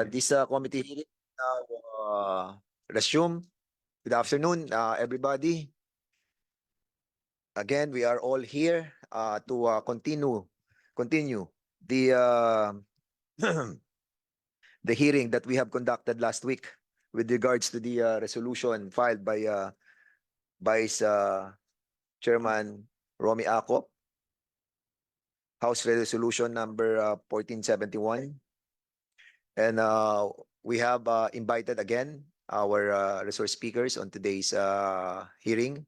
This committee hearing now resume. Good afternoon, everybody. Again, we are all here to continue the the hearing that we have conducted last week with regards to the resolution filed by Vice Chairman Romy Acop, House Resolution number 1471. And we have invited again our resource speakers on today's hearing.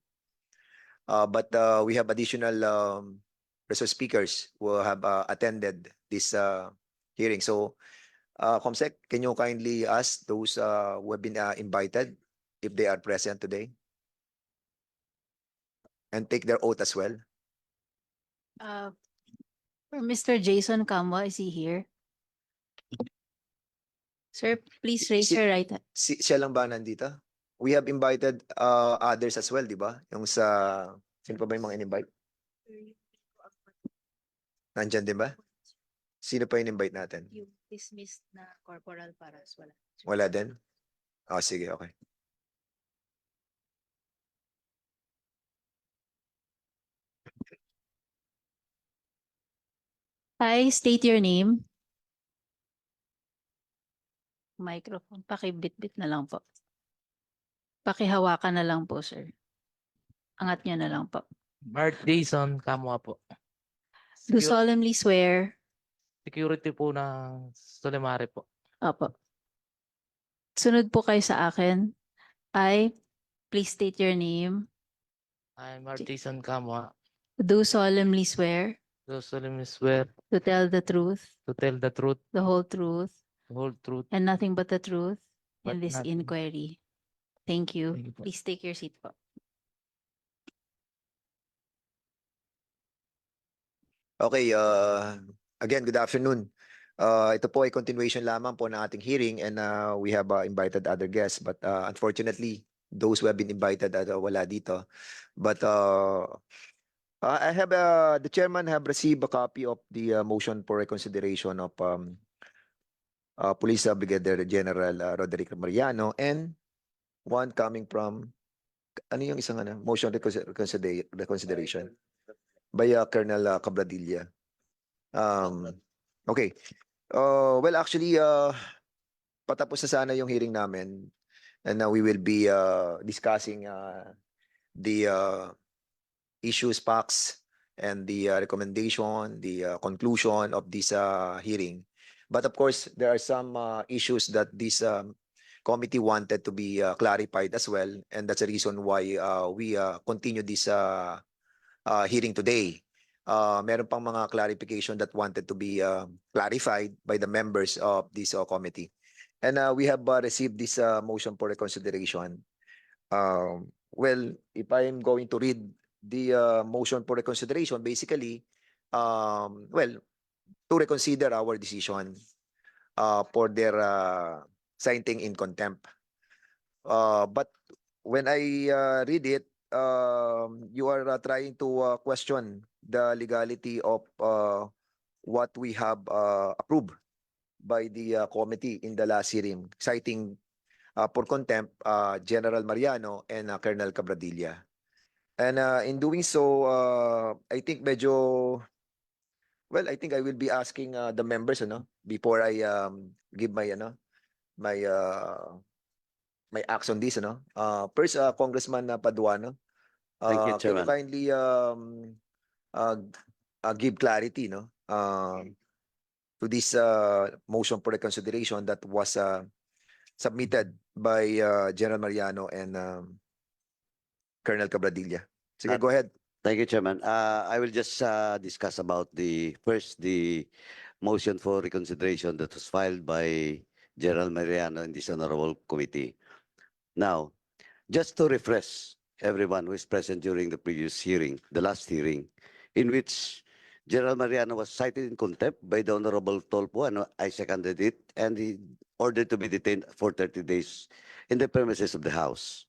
But we have additional resource speakers who have attended this hearing. So, Comsec, can you kindly ask those who have been invited if they are present today? And take their oath as well. For Mr. Jason Kamwa, is he here? Sir, please raise your right hand. Siya lang ba nandito? We have invited others as well, di ba? Yung sa, sino pa ba yung mga in-invite? Nandyan din ba? Sino pa in-invite natin? Yung dismissed na corporal paras, wala. Wala din? Oh, sige, okay. Hi, state your name. Microphone, pakibit-bit na lang po. Pakihawakan na lang po, sir. Angat niyo na lang po. Mark Jason Kamwa po. Do solemnly swear. Security po ng Solimare po. Opo. Sunod po kayo sa akin. Please state your name. I, Mark Jason Kamwa, Do solemnly swear do solemnly swear to tell the truth, to tell the truth, the whole truth, the whole truth. and nothing but the truth in But this nothing. inquiry. Thank you. Thank you po. Please take your seat po. Okay, again, good afternoon. Ito po ay continuation lamang po ng ating hearing and we have invited other guests but unfortunately, those who have been invited wala dito. But I have the chairman have received a copy of the motion for reconsideration of Police Brigadier General Roderick Mariano and one coming from ano yung isang motion reconsideration by Colonel Cabradilla. Okay. Well, actually, patapos na sana yung hearing namin and now we will be discussing the issues, facts, and the recommendation, the conclusion of this hearing. But of course, there are some issues that this committee wanted to be clarified as well, and that's the reason why we continue this hearing today. Meron pang mga clarification that wanted to be clarified by the members of this committee. And we have received this motion for reconsideration. Well, if I am going to read the motion for reconsideration, basically, well, to reconsider our decision for their citing in contempt. But when I read it, you are trying to question the legality of what we have approved by the committee in the last hearing, citing for contempt General Mariano and Colonel Cabradilla. And in doing so, I think medyo, well, I think I will be asking the members, before I give my, my my acts on this, first, Congressman Paduano, Thank you, can you Chairman. kindly give clarity, to this motion for reconsideration that was submitted by General Mariano and Colonel Cabradilla. Sige, go ahead. Thank you, Chairman. I will just discuss about the motion for reconsideration that was filed by General Mariano in this honorable committee. Now, just to refresh everyone who is present during the previous hearing, the last hearing, in which General Mariano was cited in contempt by the Honorable Tolpo, and I seconded it, and he ordered to be detained for 30 days in the premises of the House.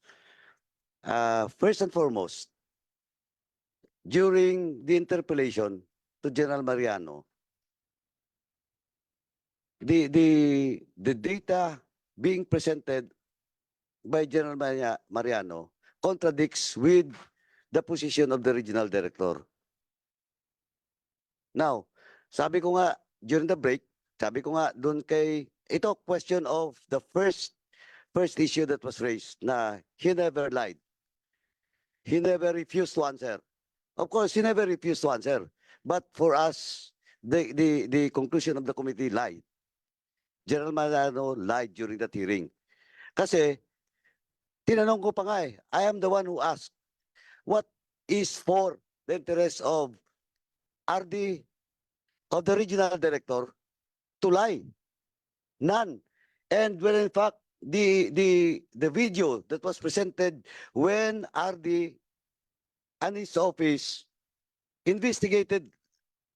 First and foremost, during the interpellation to General Mariano, the data being presented by General Mariano contradicts with the position of the regional director. Now, sabi ko nga during the break, sabi ko nga doon kay ito question of the first issue that was raised na he never lied. He never refused to answer. Of course, he never refused to answer. But for us, the conclusion of the committee lied. General Mariano lied during that hearing. Kasi, tinanong ko pa nga I am the one who asked, what is for the interest of RD, of the regional director, to lie? None. And when in fact, the video that was presented when RD and his office investigated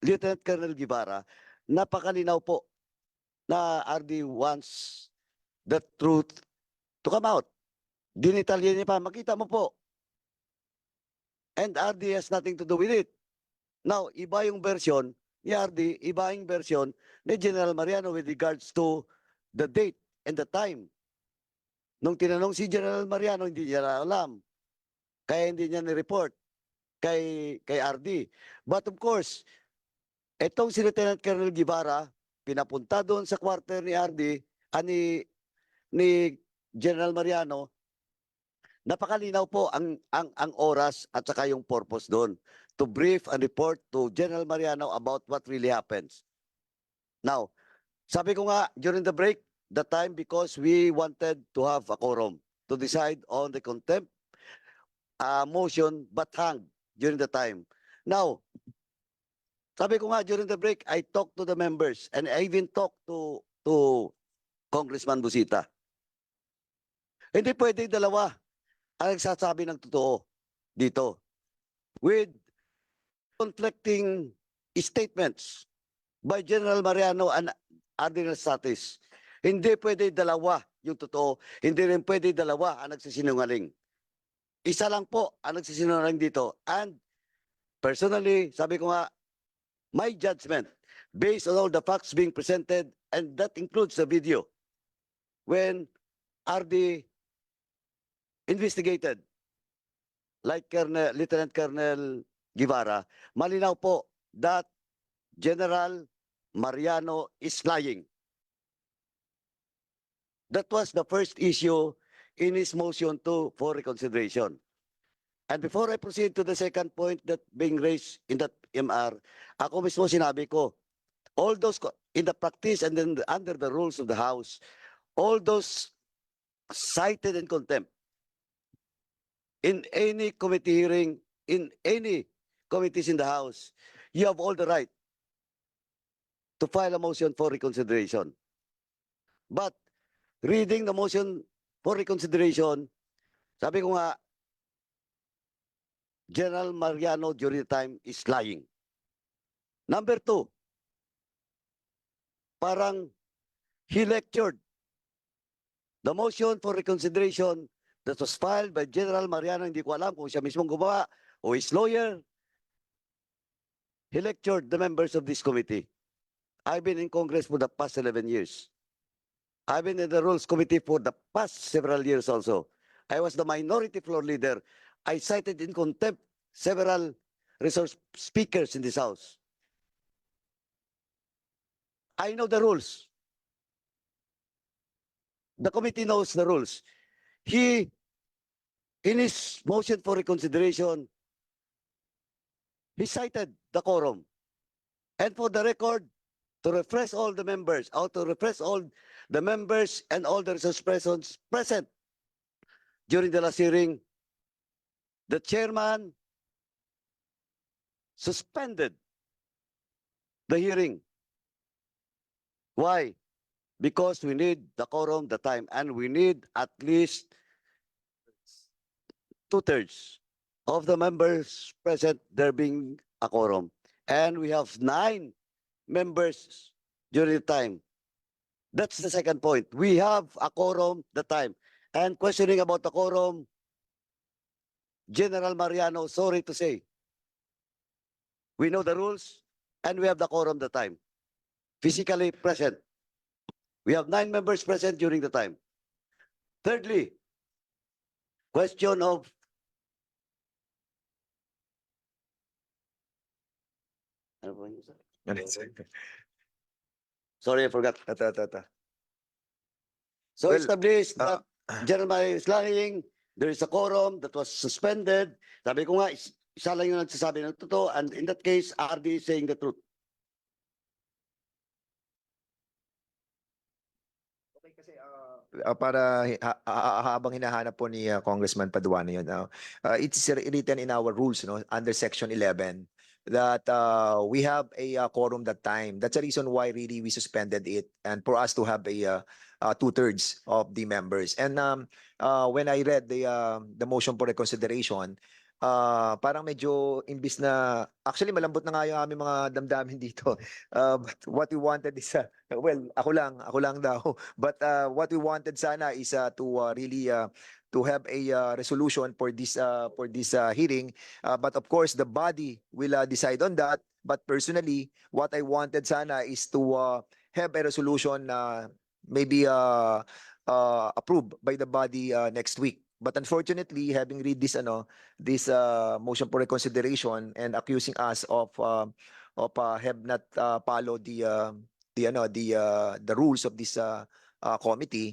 Lieutenant Colonel Guevara, napakalinaw po na RD wants the truth to come out. Dinitalya niya pa, makita mo po. And RD has nothing to do with it. Now, iba yung version ni RD, iba yung version ni General Mariano with regards to the date and the time. Nung tinanong si General Mariano, hindi niya alam. Kaya hindi niya ni-report kay RD. But of course, etong si Lieutenant Colonel Guevara, pinapunta doon sa quarter ni RD, ni General Mariano, napakalinaw po ang oras at saka yung purpose doon to brief and report to General Mariano about what really happens. Now, sabi ko nga during the break, the time because we wanted to have a quorum to decide on the contempt motion but hanged during the time. Now, sabi ko nga during the break, I talked to the members and I even talked to Congressman Busita. Hindi pwede dalawa ang nagsasabi ng totoo dito with conflicting statements by General Mariano and Adrian Satis. Hindi pwede dalawa yung totoo, hindi rin pwede dalawa ang nagsisinungaling. Isa lang po ang nagsisinungaling dito. And personally, sabi ko nga, my judgment, based on all the facts being presented, and that includes the video, when RD investigated, like Lieutenant Colonel Guevara, malinaw po that General Mariano is lying. That was the first issue in his motion for reconsideration. And before I proceed to the second point that being raised in that MR, ako mismo sinabi ko, all those in the practice and then under the rules of the House, all those cited in contempt in any committee hearing, in any committees in the House, you have all the right to file a motion for reconsideration. But reading the motion for reconsideration, sabi ko nga, General Mariano during the time is lying. Number two, parang he lectured the motion for reconsideration that was filed by General Mariano, hindi ko alam kung siya mismong gumawa o his lawyer. He lectured the members of this committee. I've been in Congress for the past 11 years. I've been in the Rules Committee for the past several years also. I was the minority floor leader. I cited in contempt several resource speakers in this House. I know the rules. The committee knows the rules. He, in his motion for reconsideration, he cited the quorum. And for the record, to refresh all the members, or to refresh all the members and all the resource persons present during the last hearing, the chairman suspended the hearing. Why? Because we need the quorum, the time, and we need at least 2/3 of the members present, there being a quorum. And we have 9 members during the time. That's the second point. We have a quorum, the time. And questioning about the quorum, General Mariano, sorry to say, we know the rules and we have the quorum, the time. Physically present. We have 9 members present during the time. Thirdly, question of ano ba yun, sir? Sorry, I forgot. Ito. So Well, established uh, that General Maria is lying, there is a quorum that was suspended. Sabi ko nga, isa lang yung nagsasabi ng totoo, and in that case, RD is saying the truth. Okay, kasi para habang hinahanap po ni Congressman Paduano yun, it's written in our rules, no, under Section 11 that we have a quorum that time. That's the reason why really we suspended it and for us to have a 2/3 of the members. And when I read the motion for reconsideration, parang medyo imbis na actually malambot na nga yung aming mga damdamin dito. But what we wanted is well, ako lang daw. But what we wanted sana is to really to have a resolution for this hearing. But of course, the body will decide on that. But personally, what I wanted sana is to have a resolution maybe approved by the body next week. But unfortunately, having read this this motion for reconsideration and accusing us of have not followed the rules of this committee,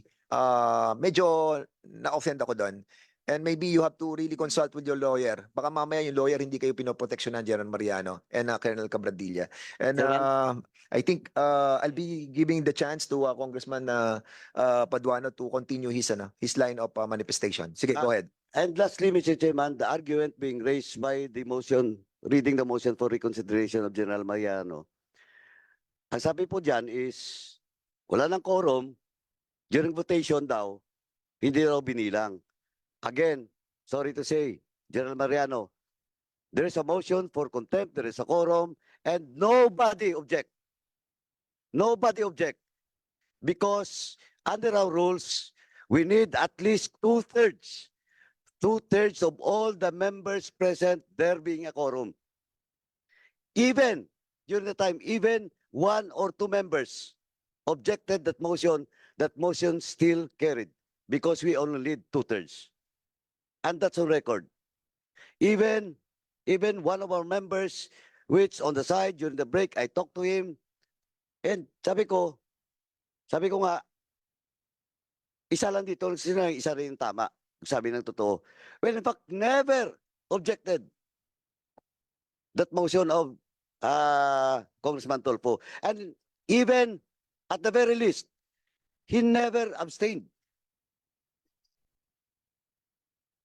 medyo na-offend ako doon. And maybe you have to really consult with your lawyer. Baka mamaya yung lawyer hindi kayo pinoproteksyonan, General Mariano and Colonel Cabradilla. And I think I'll be giving the chance to Congressman Paduano to continue his line of manifestation. Sige, go ahead. And lastly, Mr. Chairman, the argument being raised by the motion, reading the motion for reconsideration of General Mariano, ang sabi po dyan is, wala ng quorum, during votation daw, hindi raw binilang. Again, sorry to say, General Mariano, there is a motion for contempt, there is a quorum, and nobody object. Nobody object. Because under our rules, we need at least 2/3. 2/3 of all the members present, there being a quorum. Even during the time, even 1 or 2 members objected that motion still carried because we only need 2/3. And that's on record. Even one of our members, which on the side during the break, I talked to him, and sabi ko nga, isa lang dito, isa rin yung tama. Sabi ng totoo. Well, in fact, never objected that motion of Congressman Tulfo. And even at the very least, he never abstained.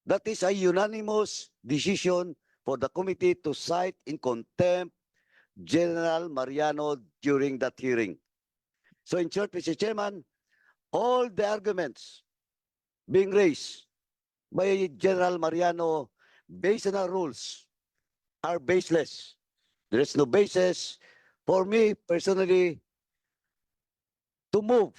That is a unanimous decision for the committee to cite in contempt General Mariano during that hearing. So in short, Mr. Chairman, all the arguments being raised by General Mariano based on our rules are baseless. There is no basis for me personally to move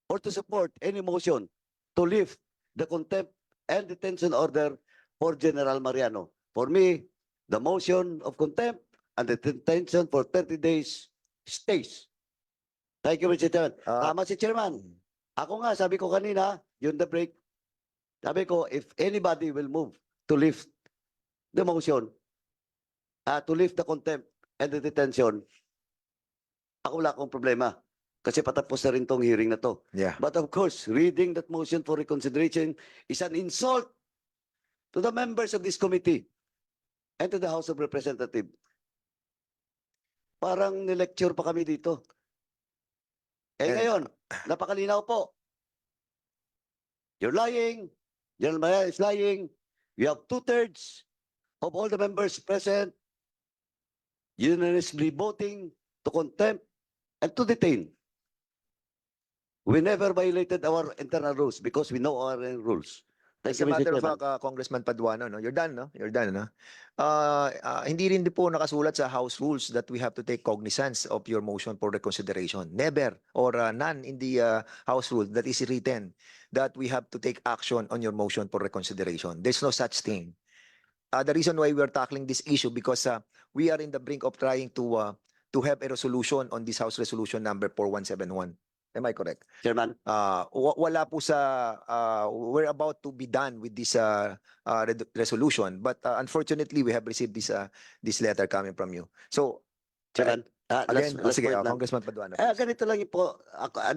or to support any motion to lift the contempt and detention order for General Mariano. For me, the motion of contempt and the detention for 30 days stays. Thank you, Mr. Chairman. Tama si Chairman. Ako nga, sabi ko kanina, yun the break, sabi ko, if anybody will move to lift the motion, to lift the contempt and the detention, ako wala akong problema. Kasi patapos na rin tong hearing na to. Yeah. But of course, reading that motion for reconsideration is an insult to the members of this committee and to the House of Representatives. Parang nilecture pa kami dito. Ngayon, napakalinaw po. You're lying. General Mariano is lying. We have 2/3 of all the members present unanimously voting to contempt and to detain. We never violated our internal rules because we know our rules. As Thank a you, Mr. matter of Chairman. fact, Congressman Paduano, no? You're done, no? You're done, no? Hindi rin po nakasulat sa House rules that we have to take cognizance of your motion for reconsideration. Never or none in the House rule that is written that we have to take action on your motion for reconsideration. There's no such thing. The reason why we are tackling this issue because we are in the brink of trying to have a resolution on this House Resolution number 4171. Am I correct? Chairman, Wala po sa we're about to be done with this resolution, but unfortunately we have received this letter coming from you. So Chairman, again, last sige, point lang. Congressman Paduano. Ganito lang yun po.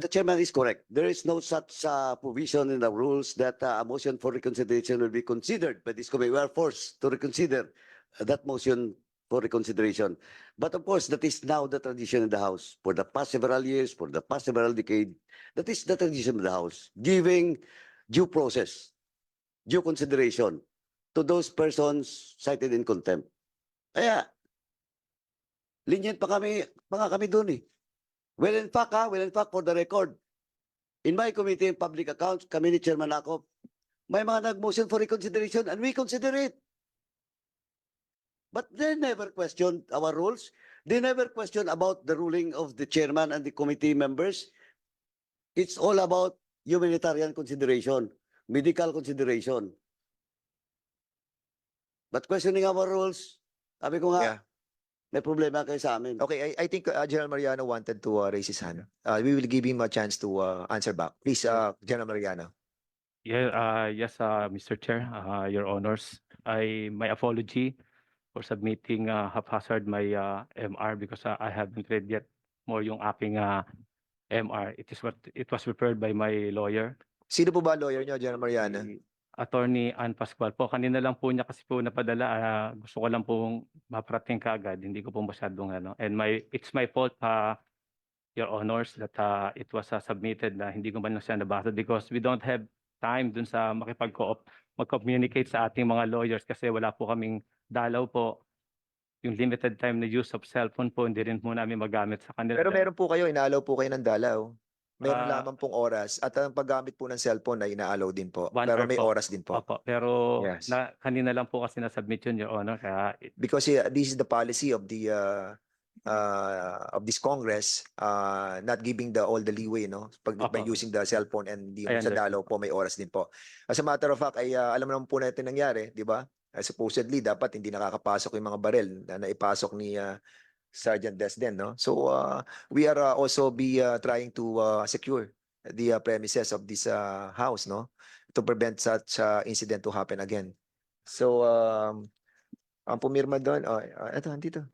The chairman is correct. There is no such provision in the rules that a motion for reconsideration will be considered by this committee. We are forced to reconsider that motion for reconsideration. But of course, that is now the tradition in the House. For the past several years, for the past several decades, that is the tradition of the House. Giving due process, due consideration to those persons cited in contempt. Kaya, lenient pa kami dun eh. Well, in fact, for the record, in my committee in public accounts, kami ni Chairman Akop, may mga nag-motion for reconsideration and we consider it. But they never questioned our rules. They never questioned about the ruling of the chairman and the committee members. It's all about humanitarian consideration, medical consideration. But questioning our rules, sabi ko nga, Yeah. may problema kayo sa amin. Okay, I think General Mariano wanted to raise his hand. We will give him a chance to answer back. Please, General Mariano. Yeah, yes, Mr. Chair, Your Honors, my apology for submitting haphazard my MR because I haven't read yet more yung aking MR. It was prepared by my lawyer, Sino po ba lawyer niyo, General Mariano? si Attorney Ann Pascual po. Kanina lang po niya kasi po napadala. Gusto ko lang pong maparating kaagad. Hindi ko po masyadong ano. And it's my fault, Your Honors, that it was submitted na hindi ko man lang siya nabasa because we don't have time dun sa mag-communicate sa ating mga lawyers kasi wala po kaming dalaw po. Yung limited time na use of cellphone po, hindi rin po namin magamit sa kanila. Pero meron po kayo, inaalaw po kayo ng dalaw. Meron Ah, lamang pong oras at ang paggamit po ng cellphone ay inaalaw din po. 1 Pero hour may po. oras din po. Opo, pero Yes. kanina lang po kasi na-submit yun, Your Honor. Kaya Because this is the policy of this Congress, not giving all the leeway, no? By Opo. using the cellphone and I sa understand dalaw po may oras din po. As a matter of fact, ay alam naman po natin nangyari, di ba? Supposedly dapat hindi nakakapasok yung mga barel na naipasok ni Sergeant Desden, no? So we are also trying to secure the premises of this house, no? To prevent such incident to happen again. So ang pumirma doon, eto andito.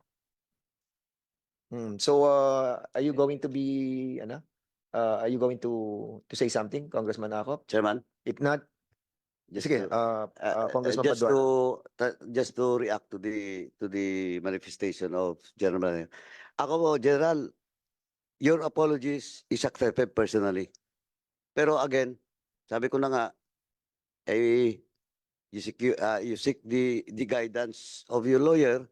So are you going to be are you going to say something, Congressman Akop? Chairman, If not, just sige, to- Congressman just Paduano. just to react to the manifestation of General Mariano. Ako po, General, your apologies is accepted personally. Pero again, sabi ko na nga, you seek the guidance of your lawyer.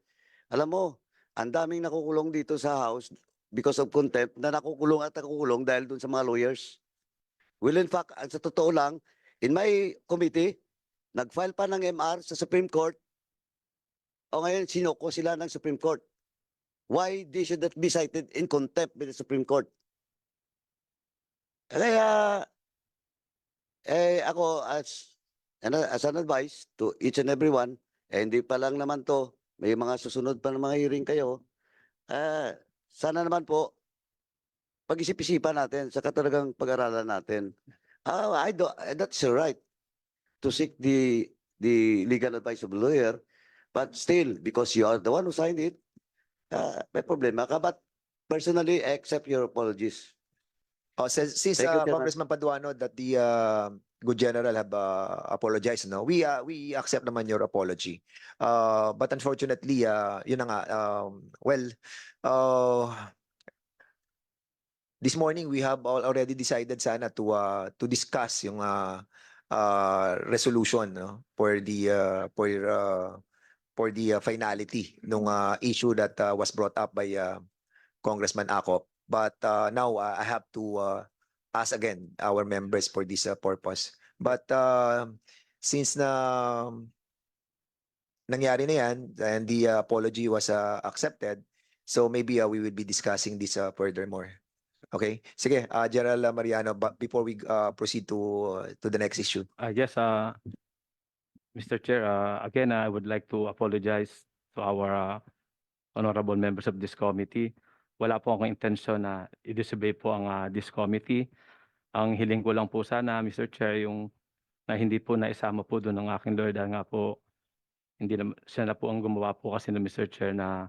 Alam mo, ang daming nakukulong dito sa House because of contempt na nakukulong dahil dun sa mga lawyers. Well, in fact, sa totoo lang, in my committee, nag-file pa ng MR sa Supreme Court. O ngayon, sinuko sila ng Supreme Court. Why they should not be cited in contempt by the Supreme Court? Kaya, ako as an advice to each and everyone, hindi pa lang naman to, may mga susunod pa ng mga hearing kayo, sana naman po, pag-isip-isipan natin, saka talagang pag-aralan natin. That's your right to seek the legal advice of a lawyer, but still, because you are the one who signed it, may problema ka. But personally, I accept your apologies. Since Thank you, Chairman. Congressman Paduano that the good general have apologized, no? We accept naman your apology. But unfortunately, yun na nga, this morning we have already decided sana to discuss yung resolution, no? For the finality nung issue that was brought up by Congressman Akop. But now I have to ask again our members for this purpose. But since nangyari na yan and the apology was accepted, so maybe we will be discussing this furthermore. Okay? Sige, General Mariano, but before we proceed to the next issue. yes, Mr. Chair, again, I would like to apologize to our honorable members of this committee wala po akong intensyon na i-disobey po ang this committee. Ang hiling ko lang po sana, Mr. Chair, yung na hindi po naisama po doon ng aking lawyer dahil nga po hindi na, siya na po ang gumawa po kasi ng Mr. Chair na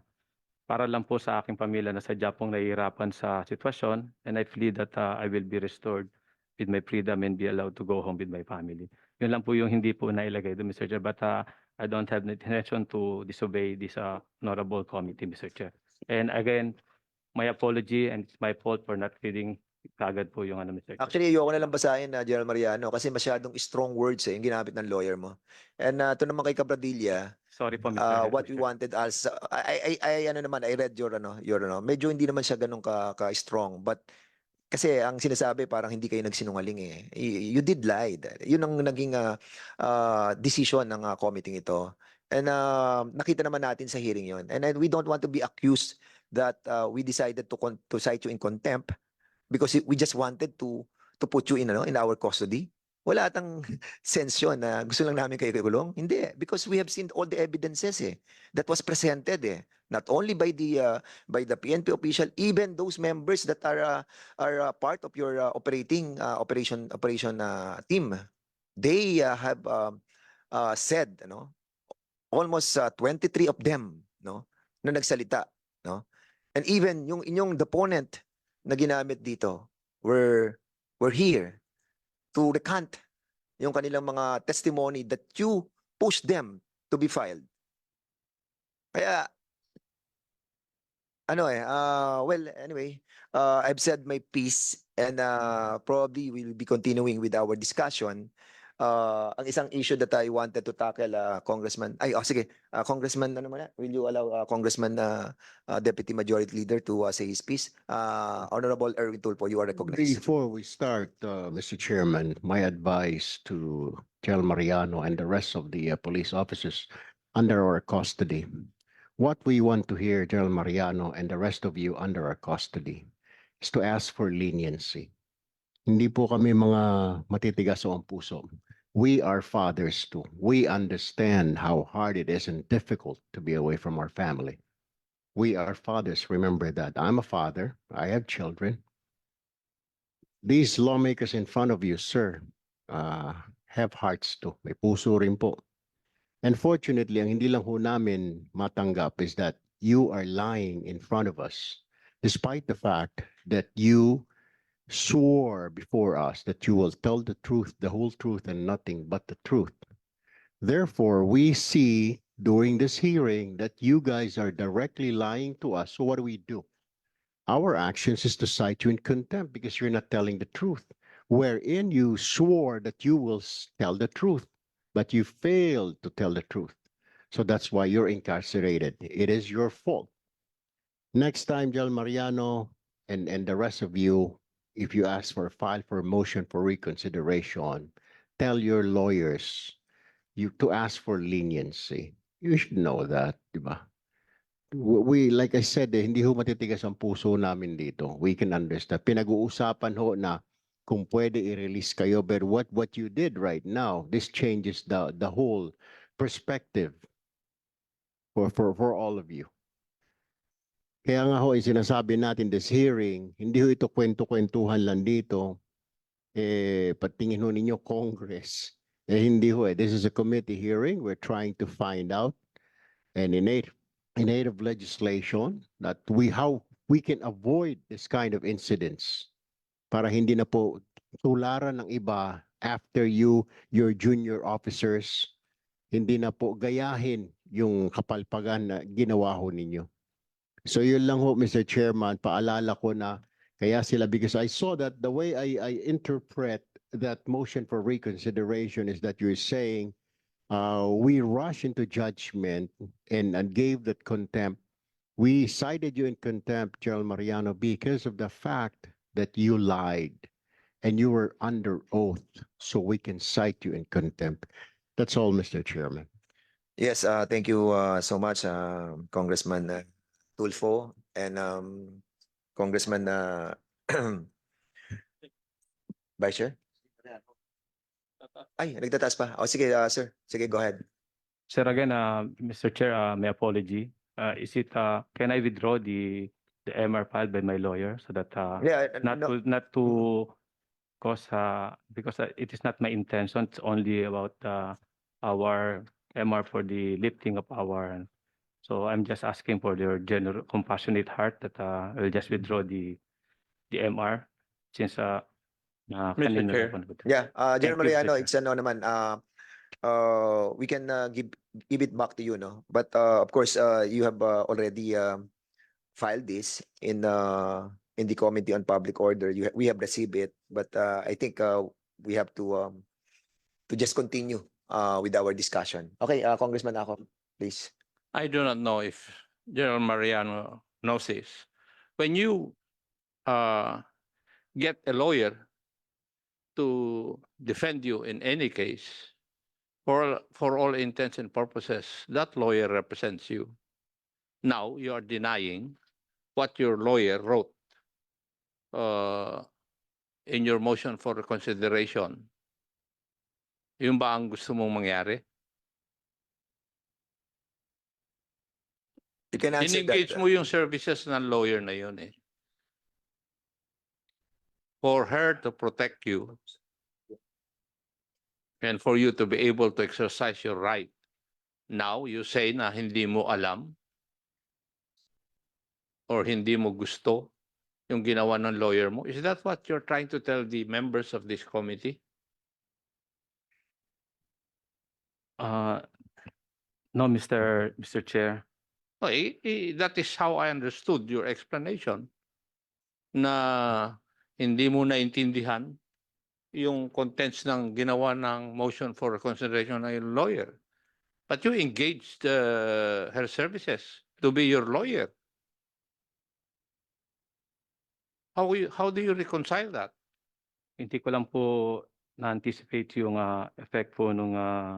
para lang po sa aking pamilya na sadya pong nahihirapan sa sitwasyon, and I plead that I will be restored with my freedom and be allowed to go home with my family. Yun lang po yung hindi po nailagay doon, Mr. Chair, but I don't have the intention to disobey this honorable committee, Mr. Chair. And again, my apology, and it's my fault for not reading kagad po yung Mr. Chair. Actually, ayoko na lang basahin na General Mariano kasi masyadong strong words yung ginamit ng lawyer mo. And ito naman kay Cabradilla, Sorry po, Mr. what we Chair. wanted as I ano naman, I read your medyo hindi naman siya ganun ka strong, but kasi ang sinasabi parang hindi kayo nagsinungaling eh. You did lie. Yun ang naging decision ng committee ito. And nakita naman natin sa hearing yun. And we don't want to be accused that we decided to cite you in contempt because we just wanted to put you in our custody. Wala atang sense yun na gusto lang namin kayo ikulong. Hindi, because we have seen all the evidences that was presented not only by the PNP official, even those members that are part of your operation team. They have said almost 23 of them na nagsalita, and even yung inyong deponent na ginamit dito were here to recant yung kanilang mga testimony that you pushed them to be filed. Kaya, well, anyway, I've said my piece and probably we'll be continuing with our discussion. Ang isang issue that I wanted to tackle, Congressman, Congressman, will you allow Congressman Deputy Majority Leader to say his piece? Honorable Erwin Tulfo, you are recognized. Before we start, Mr. Chairman, my advice to General Mariano and the rest of the police officers under our custody. What we want to hear, General Mariano and the rest of you under our custody, is to ask for leniency. Hindi po kami mga matitigas ang puso. We are fathers too. We understand how hard it is and difficult to be away from our family. We are fathers. Remember that. I'm a father. I have children. These lawmakers in front of you, sir, have hearts too. May puso rin po. And fortunately, ang hindi lang ho namin matanggap is that you are lying in front of us, despite the fact that you swore before us that you will tell the truth, the whole truth, and nothing but the truth. Therefore, we see during this hearing that you guys are directly lying to us. So what do? Our actions is to cite you in contempt because you're not telling the truth, wherein you swore that you will tell the truth, but you failed to tell the truth. So that's why you're incarcerated. It is your fault. Next time, General Mariano and the rest of you, if you ask for a file for a motion for reconsideration, tell your lawyers to ask for leniency. You should know that, di ba? We, like I said, hindi ho matitigas ang puso namin dito. We can understand. Pinag-uusapan ho na kung pwede i-release kayo, but what you did right now, this changes the whole perspective for all of you. Kaya nga ho, sinasabi natin this hearing, hindi ho ito kwento-kwentuhan lang dito. Patingin ho ninyo Congress. Hindi ho This is a committee hearing. We're trying to find out and in aid of legislation that how we can avoid this kind of incidents para hindi na po tularan ng iba after your junior officers, hindi na po gayahin yung kapalpagan na ginawa ho ninyo. So yun lang ho, Mr. Chairman, paalala ko na kaya sila, because I saw that the way I interpret that motion for reconsideration is that you're saying we rush into judgment and gave that contempt. We cited you in contempt, General Mariano, because of the fact that you lied and you were under oath, so we can cite you in contempt. That's all, Mr. Chairman. Yes, thank you so much, Congressman Tulfo and Congressman Vice Chair. Ay, nagtataas pa. Oh, sige, sir. Sige, go ahead. Sir, again, Mr. Chair, my apology. Can I withdraw the the MR filed by my lawyer so that Yeah, not to cause because it is not my intention. It's only about our MR for the lifting of our. So I'm just asking for your general compassionate heart that I'll just withdraw the MR since kanina Chair. lang po. yeah, General Thank you, Mr. Mariano, Chair. it's ano naman, we can give it back to you, no? But of course, you have already filed this in the Committee on Public Order. We have received it, but I think we have to just continue with our discussion. Okay, Congressman Ako, please. I do not know if General Mariano knows this. When you get a lawyer to defend you in any case, for all intents and purposes, that lawyer represents you. Now you are denying what your lawyer wrote in your motion for reconsideration. Yun ba ang gusto mong mangyari? You can answer In-engage that. mo yung services ng lawyer na yun eh. For her to protect you and for you to be able to exercise your right. Now, you say na hindi mo alam or hindi mo gusto yung ginawa ng lawyer mo. Is that what you're trying to tell the members of this committee? No, Mr. Chair. No, that is how I understood your explanation na hindi mo naintindihan yung contents ng ginawa ng motion for reconsideration ng yung lawyer. But you engaged her services to be your lawyer. How do you reconcile that? Hindi ko lang po na-anticipate yung effect po nung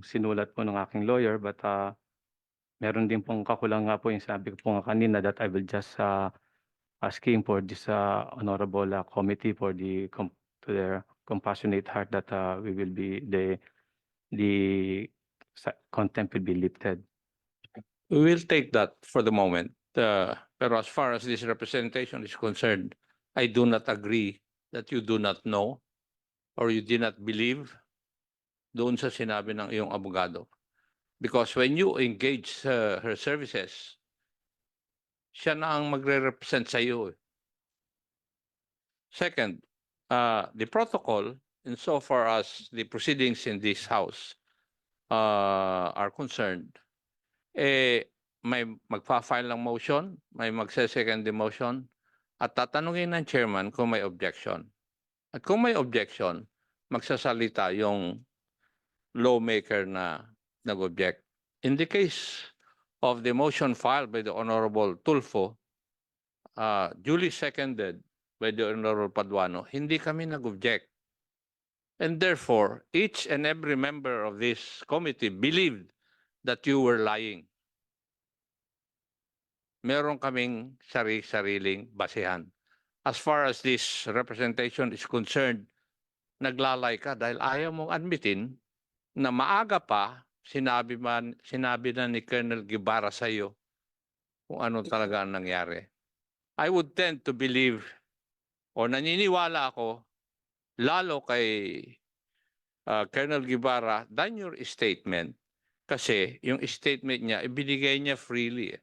sinulat po ng aking lawyer, but meron din pong kakulang nga po yung sabi ko po nga kanina that I will just asking for this honorable committee for to their compassionate heart that we will be the contempt will be lifted. We will take that for the moment. Pero as far as this representation is concerned, I do not agree that you do not know or you did not believe doon sa sinabi ng iyong abogado. Because when you engage her services, siya na ang magre-represent sa iyo. Second, the protocol, insofar as the proceedings in this house are concerned, may magpa-file ng motion, may magse-second the motion, at tatanungin ng chairman kung may objection. At kung may objection, magsasalita yung lawmaker na nag-object. In the case of the motion filed by the Honorable Tulfo, duly seconded by the Honorable Paduano, hindi kami nag-object. And therefore, each and every member of this committee believed that you were lying. Meron kaming sariling basehan. As far as this representation is concerned, naglalay ka dahil ayaw mong admitin na maaga pa sinabi na ni Colonel Guevara sa iyo kung ano talaga ang nangyari. I would tend to believe o naniniwala ako lalo kay Colonel Guevara than your statement kasi yung statement niya ibinigay niya freely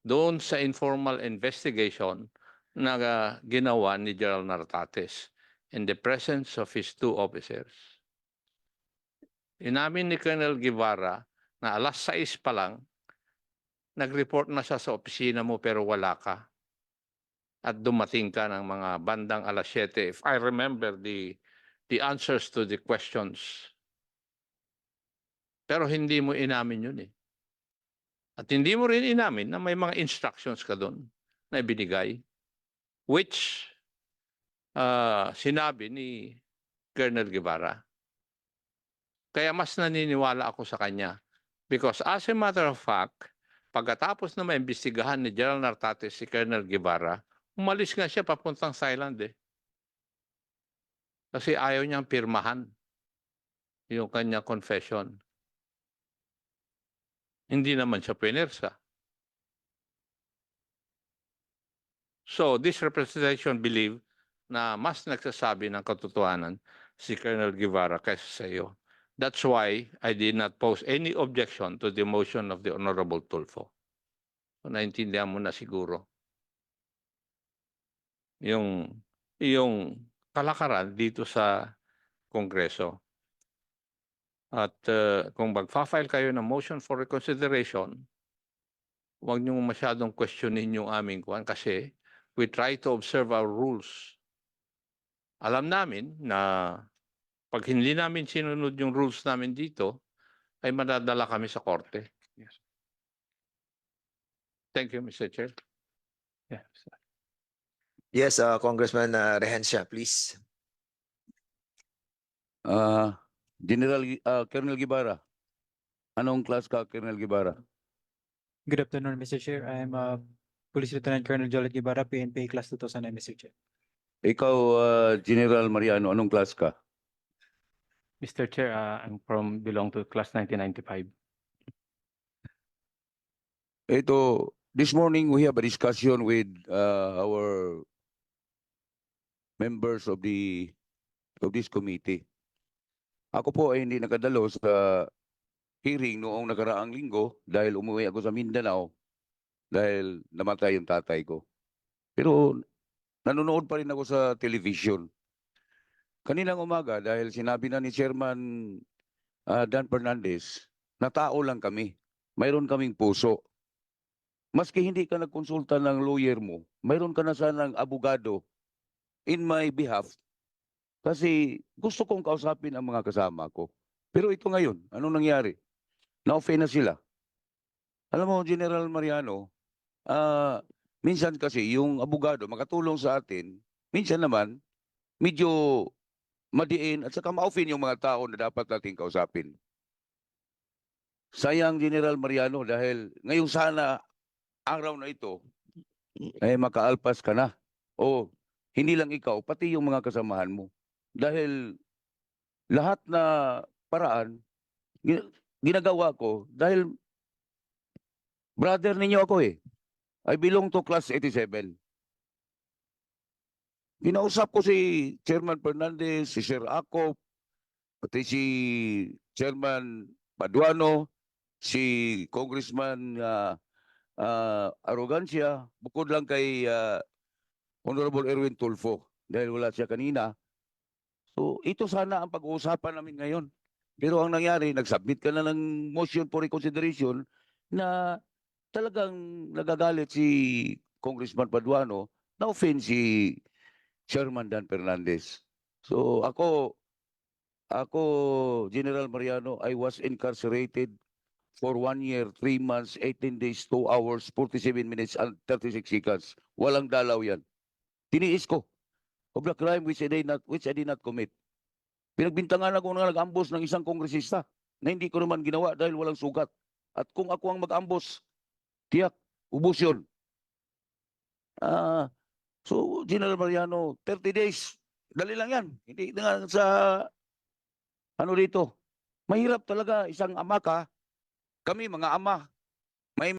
doon sa informal investigation na ginawa ni General Nartates in the presence of his two officers. Inamin ni Colonel Guevara na alas 6 pa lang, nag-report na siya sa opisina mo pero wala ka. At dumating ka ng mga bandang alas 7. If I remember the answers to the questions. Pero hindi mo inamin yun eh. At hindi mo rin inamin na may mga instructions ka doon na ibinigay. Which sinabi ni Colonel Guevara. Kaya mas naniniwala ako sa kanya. Because as a matter of fact, pagkatapos na maimbestigahan ni General Nartates si Colonel Guevara, umalis nga siya papuntang Thailand eh. Kasi ayaw niyang pirmahan yung kanya confession. Hindi naman siya pinersa. So this representation believe na mas nagsasabi ng katotohanan si Colonel Guevara kaysa sa iyo. That's why I did not pose any objection to the motion of the Honorable Tulfo. So, naintindihan mo na siguro yung kalakaran dito sa Kongreso. At kung magfa-file kayo ng motion for reconsideration, huwag niyo masyadong questionin yung aming kwan kasi we try to observe our rules. Alam namin na pag hindi namin sinunod yung rules namin dito, ay madadala kami sa korte. Yes. Thank you, Mr. Chair. Yeah. Yes, Congressman Rehencia, please. Colonel Guevara. Anong class ka, Colonel Guevara? Good afternoon, Mr. Chair. I am Police Lieutenant Colonel Jolet Guevara, PNP Class 2009, Mr. Chair. Ikaw, General Mariano, anong class ka? Mr. Chair, belong to class 1995. Ito, this morning we have a discussion with our members of this committee. Ako po ay hindi nakadalo sa hearing noong nakaraang linggo dahil umuwi ako sa Mindanao dahil namatay yung tatay ko. Pero nanonood pa rin ako sa television. Kaninang umaga dahil sinabi na ni Chairman Dan Fernandez na tao lang kami. Mayroon kaming puso. Maski hindi ka nagkonsulta ng lawyer mo, mayroon ka na sanang abogado in my behalf kasi gusto kong kausapin ang mga kasama ko. Pero ito ngayon, anong nangyari? Na-offend na sila. Alam mo, General Mariano, minsan kasi yung abogado makatulong sa atin, minsan naman, medyo madiin at saka ma-offend yung mga tao na dapat nating kausapin. Sayang, General Mariano, dahil ngayong sana araw na ito, ay makaalpas ka na. O hindi lang ikaw, pati yung mga kasamahan mo. Dahil lahat na paraan, ginagawa ko dahil brother ninyo ako eh. I belong to class 87. Kinausap ko si Chairman Fernandez, si Sir Acop, pati si Chairman Paduano, si Congressman Arrogancia, bukod lang kay Honorable Erwin Tulfo dahil wala siya kanina. So ito sana ang pag-uusapan namin ngayon. Pero ang nangyari, nag-submit ka na ng motion for reconsideration na talagang nagagalit si Congressman Paduano na offend si Chairman Dan Fernandez. So ako, General Mariano, I was incarcerated for 1 year, 3 months, 18 days, 2 hours, 47 minutes, and 36 seconds. Walang dalaw yan. Tiniis ko of the crime which I did not commit. Pinagbintangan ako na nag-ambos ng isang kongresista na hindi ko naman ginawa dahil walang sugat. At kung ako ang mag-ambos, tiyak, ubos yun. So, General Mariano, 30 days, dali lang yan. Hindi nga sa, dito, mahirap talaga isang ama ka, kami mga ama, may